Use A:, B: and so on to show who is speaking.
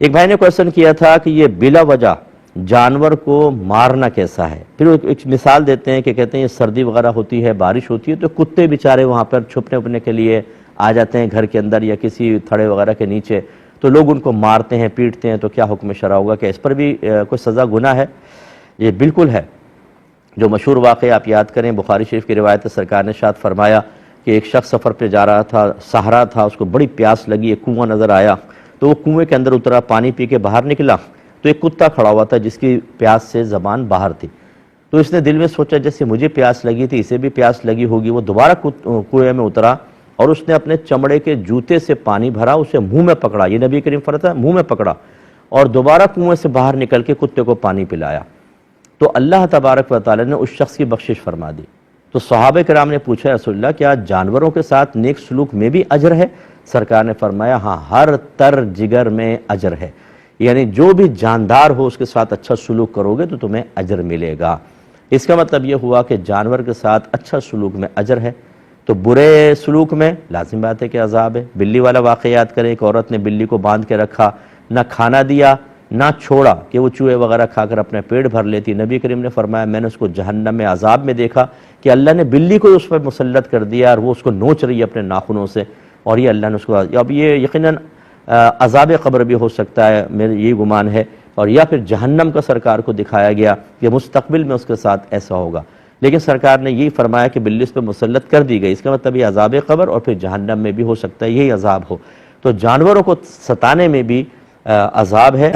A: ایک بھائی نے کوشچن کیا تھا کہ یہ بلا وجہ جانور کو مارنا کیسا ہے؟ پھر ایک مثال دیتے ہیں کہ کہتے ہیں یہ سردی وغیرہ ہوتی ہے، بارش ہوتی ہے، تو کتے بیچارے وہاں پر چھپنے اپنے کے لیے آ جاتے ہیں گھر کے اندر یا کسی تھڑے وغیرہ کے نیچے، تو لوگ ان کو مارتے ہیں، پیٹتے ہیں، تو کیا حکم شرع ہوگا؟ کہ اس پر بھی کوئی سزا گناہ ہے؟ یہ بالکل ہے۔ جو مشہور واقعہ آپ یاد کریں، بخاری شریف کی روایت ہے، سرکار نے ارشاد فرمایا کہ ایک شخص سفر پہ جا رہا تھا، صحرا تھا، اس کو بڑی پیاس لگی، ایک کنواں نظر آیا، تو وہ کنویں کے اندر اترا، پانی پی کے باہر نکلا، تو ایک کتا کھڑا ہوا تھا جس کی پیاس سے زبان باہر تھی۔ تو اس نے دل میں سوچا جیسے مجھے پیاس لگی تھی اسے بھی پیاس لگی ہوگی، وہ دوبارہ کنویں میں اترا اور اس نے اپنے چمڑے کے جوتے سے پانی بھرا، اسے منہ میں پکڑا، یہ نبی کریم فرماتا ہے منہ میں پکڑا، اور دوبارہ کنویں سے باہر نکل کے کتے کو پانی پلایا، تو اللہ تبارک و تعالی نے اس شخص کی بخشش فرما دی۔ تو صحابہ کرام نے پوچھا رسول اللہ کیا جانوروں کے ساتھ نیک سلوک میں بھی اجر ہے؟ سرکار نے فرمایا ہاں، ہر تر جگر میں اجر ہے، یعنی جو بھی جاندار ہو اس کے ساتھ اچھا سلوک کرو گے تو تمہیں اجر ملے گا۔ اس کا مطلب یہ ہوا کہ جانور کے ساتھ اچھا سلوک میں اجر ہے، تو برے سلوک میں لازم بات ہے کہ عذاب ہے۔ بلی والا واقعہ یاد کریں، ایک عورت نے بلی کو باندھ کے رکھا، نہ کھانا دیا نہ چھوڑا کہ وہ چوہے وغیرہ کھا کر اپنے پیٹ بھر لیتی۔ نبی کریم نے فرمایا میں نے اس کو جہنم میں عذاب میں دیکھا کہ اللہ نے بلی کو اس پر مسلط کر دیا اور وہ اس کو نوچ رہی ہے اپنے ناخنوں سے، اور یہ اللہ نے اس کو، اب یہ یقیناً عذاب قبر بھی ہو سکتا ہے، میرا یہ گمان ہے، اور یا پھر جہنم کا سرکار کو دکھایا گیا کہ مستقبل میں اس کے ساتھ ایسا ہوگا، لیکن سرکار نے یہی فرمایا کہ بلی اس پہ مسلط کر دی گئی، اس کا مطلب یہ عذاب قبر اور پھر جہنم میں بھی ہو سکتا ہے یہی عذاب ہو۔ تو جانوروں کو ستانے میں بھی عذاب ہے۔